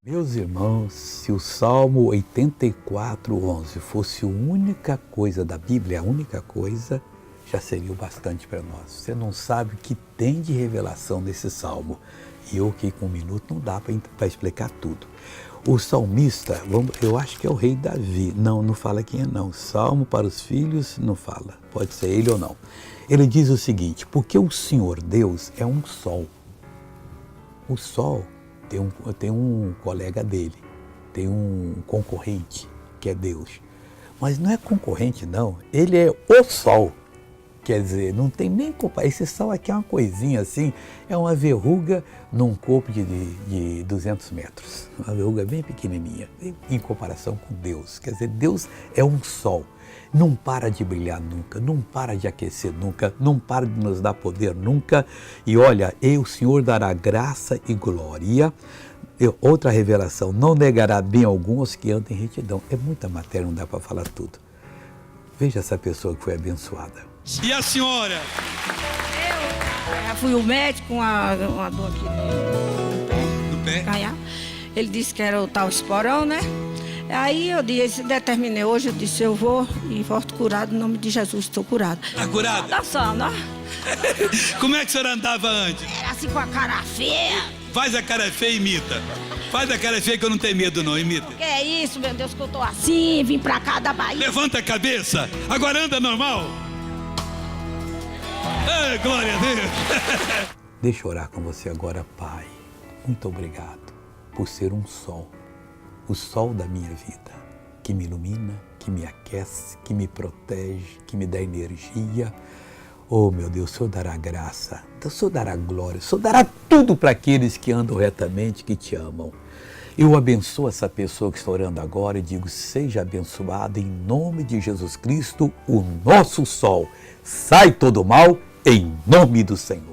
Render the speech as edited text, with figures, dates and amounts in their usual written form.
Meus irmãos, se o Salmo 84:11 fosse a única coisa da Bíblia, a única coisa, já seria o bastante para nós. Você não sabe o que tem de revelação nesse Salmo. E eu aqui com um minuto não dá para explicar tudo. O salmista, eu acho que é o rei Davi, não fala quem é não. Salmo para os filhos, não fala, pode ser ele ou não. Ele diz o seguinte: porque o Senhor Deus é um sol. O sol tem um colega dele, tem um concorrente, que é Deus. Mas não é concorrente não, ele é o sol. Quer dizer, não tem nem culpa. Esse sol aqui é uma coisinha assim, é uma verruga num corpo de 200 metros. Uma verruga bem pequenininha, em comparação com Deus. Quer dizer, Deus é um sol. Não para de brilhar nunca, não para de aquecer nunca, não para de nos dar poder nunca. E olha, o Senhor dará graça e glória. Outra revelação, não negará bem algum aos que andam em retidão. É muita matéria, não dá para falar tudo. Veja essa pessoa que foi abençoada. E a senhora? Eu fui ao médico com uma dor aqui no pé. Canhar. Ele disse que era o tal esporão, né? Aí eu determinei hoje, eu disse, eu vou e volto curado, em nome de Jesus, estou curado. Tá curada? Dançando, ó. Como é que a senhora andava antes? Era assim com a cara feia. Faz a cara feia e imita. Faz a cara feia que eu não tenho medo não, imita. Que é isso, meu Deus, que eu tô assim, vim pra cá da Bahia. Levanta a cabeça, agora anda normal. Ei, glória a Deus. Deixa eu orar com você agora, Pai. Muito obrigado por ser um sol, o sol da minha vida, que me ilumina, que me aquece, que me protege, que me dá energia. Oh, meu Deus, o Senhor dará graça, o Senhor dará glória, o Senhor dará tudo para aqueles que andam retamente, que te amam. Eu abençoo essa pessoa que está orando agora e digo, seja abençoada em nome de Jesus Cristo, o nosso sol. Sai todo mal em nome do Senhor.